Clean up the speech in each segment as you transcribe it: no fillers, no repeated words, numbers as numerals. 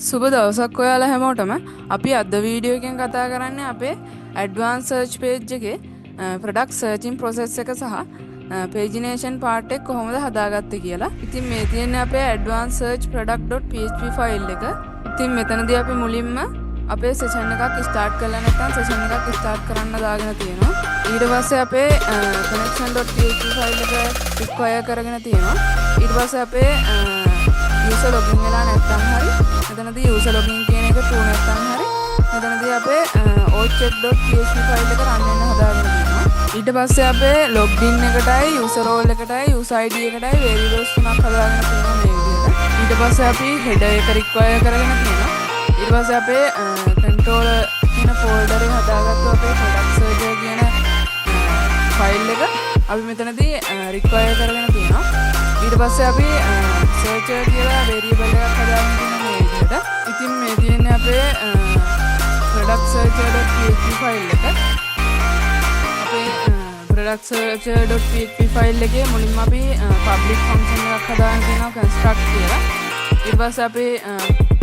සුබ දවසක් ඔයාලා හැමෝටම. අපි අද වීඩියෝ එකෙන් කතා කරන්නේ අපේ ඇඩ්වාන්ස් සර්ච් පේජ් එකේ ප්‍රොඩක්ට් සර්චින් ප්‍රොසෙස් එක සහ පේජිනේෂන් පාර්ට් එක කොහොමද හදාගත්තේ කියලා. ඉතින් මේ තියෙන්නේ අපේ ඇඩ්වාන්ස් සර්ච් product.php ෆයිල් එක. ඉතින් මෙතනදී අපි මුලින්ම අපේ සෙෂන් එකක් ස්ටාර්ට් කරලා නැත්නම් සෙෂන් එකක් ස්ටාර්ට් කරන්න දාගෙන තියෙනවා. ඊට පස්සේ අපේ connection.php ෆයිල් එක රික්වයර් කරගෙන තියෙනවා. ඊට පස්සේ අපේ user login වෙලා නැත්නම් හරි මෙතනදී user login කියන එක true නැත්නම් හරි මෙතනදී අපේ ocheck.php ෆයිල් එක run වෙන්න හදාගෙන තියෙනවා. ඊට පස්සේ අපේ login එකටයි user role එකටයි user id එකටයි variables තුනක් හදාගෙන තියෙනවා මේ විදිහට. ඊට පස්සේ අපි header එක require කරගෙන තියෙනවා. ඊට පස්සේ අපේ controller කියන folder එක හදාගත්තු අපේ product server කියන ෆයිල් එක අපි මෙතනදී require කරගෙන තියෙනවා. ඊට පස්සේ අපි searcher කියලා variable එකක් හදාගෙන තියෙනවා මේ විදිහට. ඉතින් මේ තියෙන්නේ අපේ product searcher.php ෆයිල් එක. අපේ product searcher.php ෆයිල් එකේ මුලින්ම අපි public function එකක් හදාගෙන තියෙනවා construct කියලා. ඊට පස්සේ අපි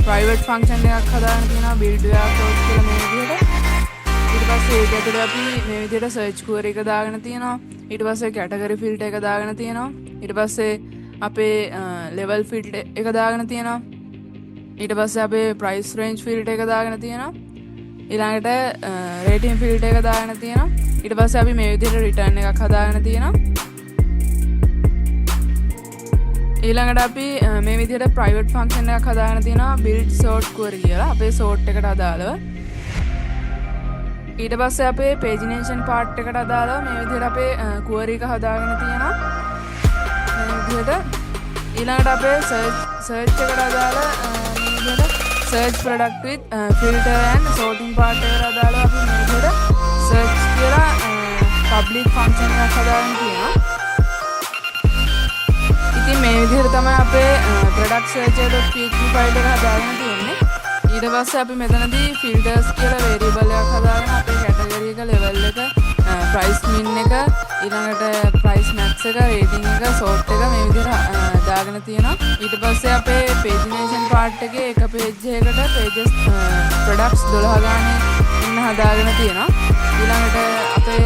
private function එකක් හදාගෙන තියෙනවා build warehouse කියලා මේ විදිහට. ඊට පස්සේ ඒක ඇතුලේ අපි මේ විදිහට search query එක දාගෙන තියෙනවා. ඊට පස්සේ category filter එක දාගෙන තියෙනවා. ඊට පස්සේ අපේ level filter එක දාගෙන තියෙනවා. ඊට පස්සේ අපේ price range filter එක දාගෙන තියෙනවා. ඊළඟට rating filter එක දාගෙන තියෙනවා. ඊට පස්සේ අපි මේ විදිහට return එකක් හදාගෙන තියෙනවා. ඊළඟට අපි මේ විදිහට private function එකක් හදාගෙන තියෙනවා build sort query කියලා අපේ sort එකට අදාළව. ඊට පස්සේ අපේ pagination part එකට අදාළව මේ විදිහට අපේ query එක හදාගෙන තියෙනවා. මේ විදිහට ඊළඟට අපේ search එකට අදාළ මේ විදිහට search product with filter and sorting part එකට අදාළව අපි මේ විදිහට search කියලා public function එකක් හදාගෙන තියෙනවා. ඉතින් මේ විදිහට තමයි අපේ product searcher.php ෆයිල් එක හදාගෙන තියෙන්නේ. ඊට පස්සේ අපි මෙතනදී filters කියලා variable එකක් හදාගෙන අපේ category එක level එක price min එක ඊළඟට price max එක rating එක sort එක මේ විදිහට දාගෙන තියෙනවා. ඊට පස්සේ අපේ pagination part එකේ එක page එකකට pages products 12 ගානේ ඉන්න හදාගෙන තියෙනවා. ඊළඟට අපේ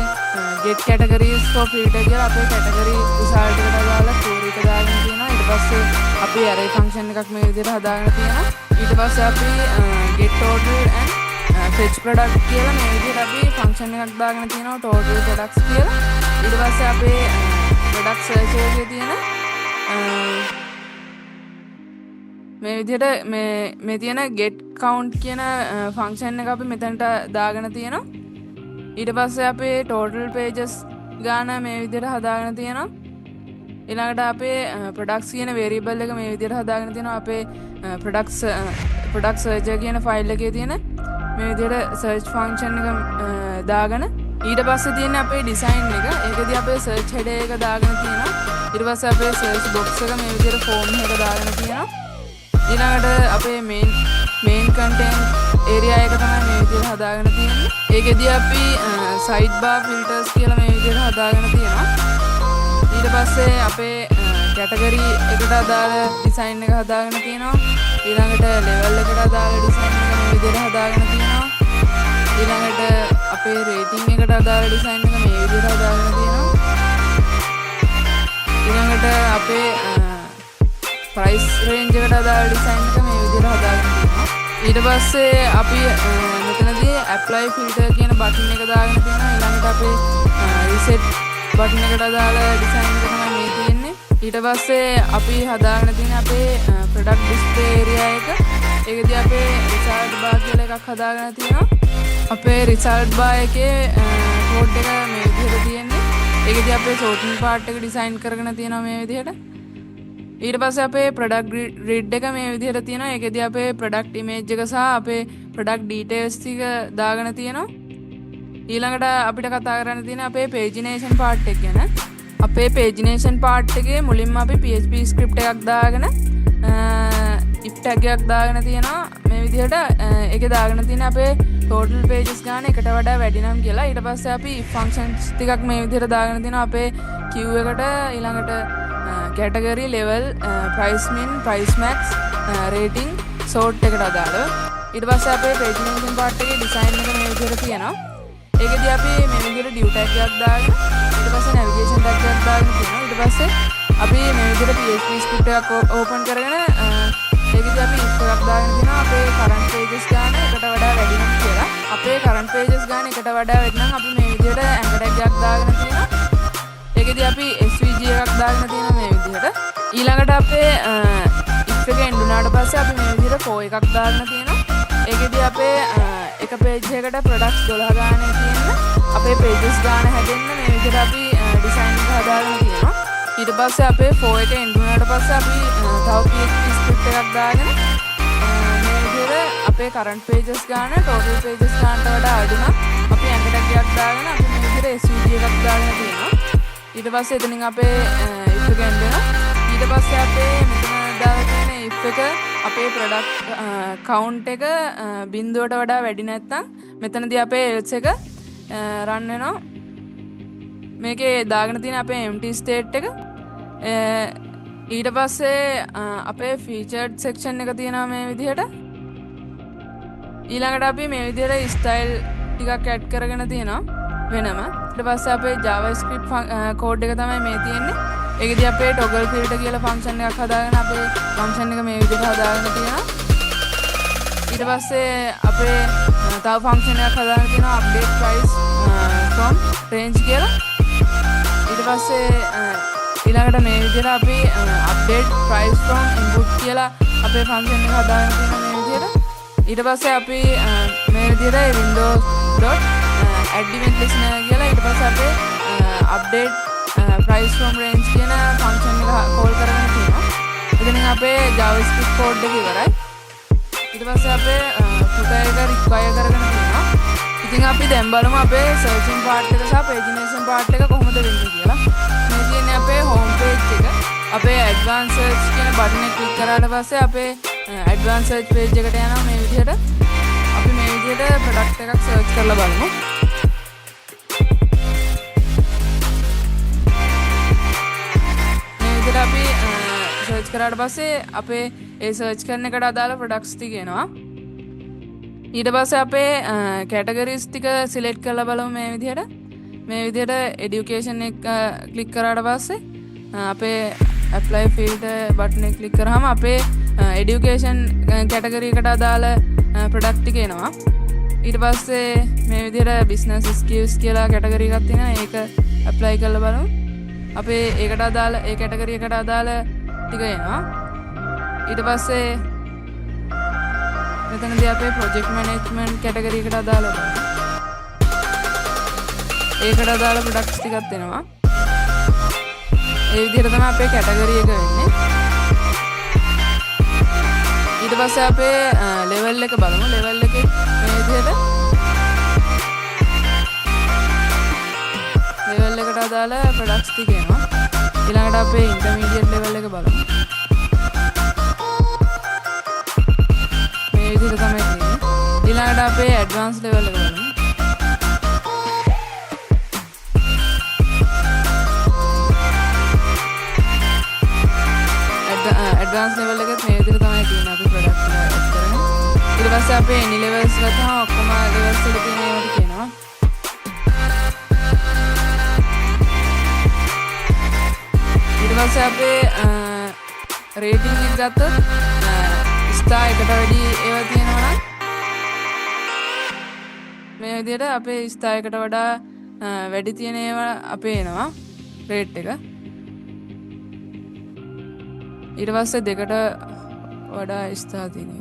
get categories for filter කියලා අපේ category result එකට දාලා query එක දාගෙන තියෙනවා. ඊට පස්සේ අපි array function එකක් මේ විදිහට හදාගෙන තියෙනවා. ඊට පස්සේ අපි get total and fetch product කියලා මේ විදිහට අපි function එකක් දාගෙන තියෙනවා total products කියලා. ඊට පස්සේ අපේ product search එකේ තියෙන මේ විදිහට මේ තියෙන get count කියන function එක අපි මෙතනට දාගෙන තියෙනවා. ඊට පස්සේ අපේ total pages ගාන මේ විදිහට හදාගෙන තියෙනවා. ඊළඟට අපේ products කියන variable එක මේ විදිහට හදාගෙන තියෙනවා. අපේ product searcher කියන ෆයිල් එකේ තියෙන මේ විදිහට search function එක දාගෙන ඊට පස්සේ තියෙන අපේ design එක ඒකදී අපේ search header එක දාගෙන තියෙනවා. ඊට පස්සේ අපේ search box එක මේ විදිහට form එක දාගෙන තියෙනවා. ඊළඟට අපේ main content area එක තමයි මේ විදිහට හදාගෙන තියෙන්නේ. ඒකෙදී අපි sidebar filters කියලා මේ විදිහට හදාගෙන තියෙනවා. ඊට පස්සේ අපේ category එකට අදාළ design එක හදාගෙන තියෙනවා. ඊළඟට level එකට අදාළ design එක මේ විදිහට හදාගෙන තියෙනවා. ඊළඟට අපේ rating එකට අදාළ design එක මේ විදිහට හදාගෙන තියෙනවා. ඊළඟට අපේ price range එකට අදාළ design එක මේ විදිහට හදාගෙන තියෙනවා. ඊට පස්සේ අපි මෙතනදී apply filter කියන button එක දාගෙන තියෙනවා. ඊළඟට අපේ reset button එකට අදාළ design එක තමයි මේ තියෙන්නේ. ඊට පස්සේ අපි හදාගෙන තියෙන අපේ product display area එක ඒකදී අපේ result bar කියලා එකක් හදාගෙන තියෙනවා. අපේ result bar එකේ code එක මේ විදිහට තියෙන්නේ. ඒකදී අපේ sorting part එක design කරගෙන තියෙනවා මේ විදිහට. ඊට පස්සේ අපේ product grid එක මේ විදිහට තියෙනවා. ඒකදී අපේ product image එක සහ අපේ product details ටික දාගෙන තියෙනවා. ඊළඟට අපිට කතා කරන්න තියෙන අපේ pagination part එක ගැන. අපේ pagination part එකේ මුලින්ම අපි PHP script එකක් දාගෙන if tag එකක් දාගෙන තියෙනවා මේ විදිහට. ඒකේ දාගෙන තියෙන අපේ total pages ගාන එකට වඩා වැඩි නම් කියලා. ඊට පස්සේ අපි if functions ටිකක් මේ විදිහට දාගෙන තියෙනවා අපේ queue එකට. ඊළඟට category level price min price max rating sort එකට අදාළව. ඊට පස්සේ අපේ page navigation part එකේ design එක මේ විදිහට තියෙනවා. ඒකෙදී අපි මේ විදිහට div tag එකක් දාගෙන ඊට පස්සේ navigation tag එකක් දාගෙන තියෙනවා. ඊට පස්සේ අපි මේ විදිහට PHP script එකක් open කරගෙන ඒකෙදී අපි if එකක් දාගෙන තියෙනවා. අපේ current pages ගාන එකට වඩා වැඩි නම් කියලා. අපේ current pages ගාන එකට වඩා වැඩි නම් අපි මේ විදිහට anchor tag එකක් දාගෙන තියෙනවා. ඒකෙදී අපි SVG එකක් දාගෙන තියෙනවා මේ විදිහට. ඊළඟට අපේ if එක end වුණාට පස්සේ අපි මේ විදිහට for එකක් දාගෙන තියෙනවා. ඒකෙදී අපේ එක page එකට products 12 ගානේ තියෙන අපේ pages ගාන හැදෙන්න මේ විදිහට අපි design එක හදාගෙන තියෙනවා. ඊට පස්සේ අපේ for එක end වුණාට පස්සේ අපි තව PHP script එකක් දාගෙන මේ විදිහට අපේ current pages ගාන total pages ගානට වඩා අඩු නම් අපි anchor tag එකක් දාගෙන අපි මේ විදිහට SVG එකක් දාගෙන තියෙනවා. ඊට පස්සේ එතනින් අපේ if එක end වෙනවා. ඊට පස්සේ අපේ මෙතන දාලා තියෙන if එක අපේ product count එක බිඳුවට වඩා වැඩි නැත්නම් මෙතනදී අපේ else එක run වෙනවා. මේකේ දාගෙන තියෙන අපේ empty state එක ඊට පස්සේ අපේ featured section එක තියෙනවා මේ විදිහට. ඊළඟට අපි මේ විදිහට style ටිකක් add කරගෙන තියෙනවා වෙනම. ඊට පස්සේ අපේ JavaScript code එක තමයි මේ තියෙන්නේ. ඒකෙදී අපේ toggle filter කියලා function එකක් හදාගෙන අපේ function එක මේ විදිහට හදාගෙන තියෙනවා. ඊට පස්සේ අපේ තව function එකක් හදාගෙන තියෙනවා update price from range කියලා. ඊට පස්සේ ඊළඟට මේ විදිහට අපි update price from input කියලා අපේ function එක හදාගෙන තියෙනවා මේ විදිහට. ඊට පස්සේ අපි මේ විදිහට windows.add event listener කියලා ඊට පස්සේ අපේ update price from range කියන function එක call කරගෙන තියෙනවා. එතනින් අපේ JavaScript code එක ඉවරයි. ඊට පස්සේ අපේ footer එක require කරගෙන තියෙනවා. ඉතින් අපි දැන් බලමු අපේ searching part එක සහ pagination part එක කොහොමද වෙන්නේ කියලා. මේ තියෙන්නේ අපේ home page එක. අපේ advanced search කියන button එක click කරාට පස්සේ අපේ advanced search page එකට යනවා මේ විදිහට. අපි මේ විදිහට product එකක් search කරලා බලමු. අපි සර්ච් කරාට පස්සේ අපේ ඒ සර්ච් කරන එකට අදාළ ප්‍රොඩක්ට්ස් ටික එනවා. ඊට පස්සේ අපේ කැටගරිස් ටික සිලෙක්ට් කරලා බලමු මේ විදිහට. මේ විදිහට এডুকেෂන් එක ක්ලික් කරාට පස්සේ අපේ apply filter බටන් එක ක්ලික් කරාම අපේ এডুকেෂන් කැටගරි එකට අදාළ ප්‍රොඩක්ට් ටික එනවා. ඊට පස්සේ මේ විදිහට business skills කියලා කැටගරි එකක් තියෙනවා. ඒක apply කරලා බලමු. අපේ ඒකට අදාළ ඒ කැටගරි එකට අදාළ ටික එනවා. ඊට පස්සේ මෙතනදී අපේ project management කැටගරි එකට අදාළ ඒකට අදාළ products ටිකක් එනවා. ඒ විදිහට තමයි අපේ කැටගරි එක වෙන්නේ. ඊට පස්සේ අපේ level එක බලමු. level එකේ මේ විදිහට level එකට අදාළ products ටික එනවා. ඊළඟට අපේ intermediate level එක බලමු. මේ විදිහට තමයි තියෙන්නේ. ඊළඟට අපේ advanced level එක බලමු. advanced level එකත් මේ විදිහට තමයි තියෙන්නේ අපි product එක add කරගෙන. ඊට පස්සේ අපේ any levels ගත්තාම ඔක්කොම levels වල තියෙන ඒවා ටික එනවා. ඊට පස්සේ අපේ රේටිං එක ගත්තොත් ස්ටාර් එකට වැඩි ඒවා තියෙනවා නම් මේ විදිහට අපේ ස්ටාර් එකට වඩා වැඩි තියෙන ඒවා අපේ එනවා රේට් එක. ඊට පස්සේ දෙකට වඩා ස්ටාර් තියෙන එක.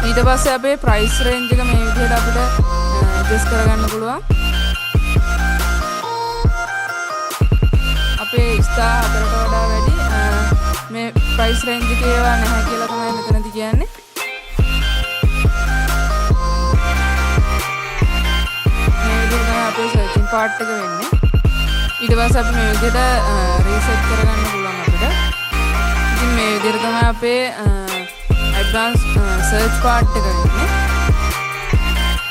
ඊට පස්සේ අපේ price range එක මේ විදිහට අපිට adjust කරගන්න පුළුවන්. අපේ star 4කට වඩා වැඩි මේ price range එකේ ඒවා නැහැ කියලා තමයි මෙතනදී කියන්නේ. මේ විදිහට තමයි අපේ searching part එක වෙන්නේ. ඊට පස්සේ අපි මේ විදිහට reset කරගන්න පුළුවන්. මේ විදිහට තමයි අපේ ඇඩ්වාන්ස් සර්ච් පාර්ට් එක වෙන්නේ.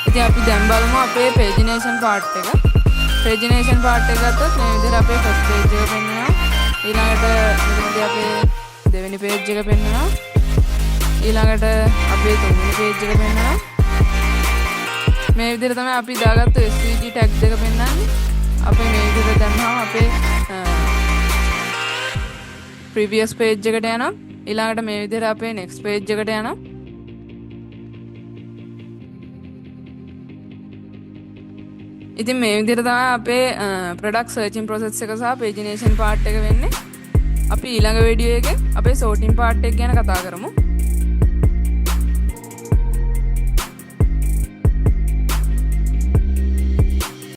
ඉතින් අපි දැන් බලමු අපේ පේජිනේෂන් පාර්ට් එක. පේජිනේෂන් පාර්ට් එක ගත්තොත් මේ විදිහට අපේ ෆස්ට් පේජ් එක පෙන්වනවා. ඊළඟට මෙතනදී අපේ දෙවෙනි පේජ් එක පෙන්වනවා. ඊළඟට අපේ තුන්වෙනි පේජ් එක පෙන්වනවා. මේ විදිහට තමයි අපි දාගත්තු SVG ටැග් එක පෙන්වන්නේ. අපේ මේ විදිහට දැම්මම අපේ previous page එකට යනවා. ඊළඟට මේ විදිහට අපේ next page එකට යනවා. ඉතින් මේ විදිහට තමයි අපේ product searching process එක සහ pagination part එක වෙන්නේ. අපි ඊළඟ වීඩියෝ එකේ අපේ sorting part එක ගැන කතා කරමු.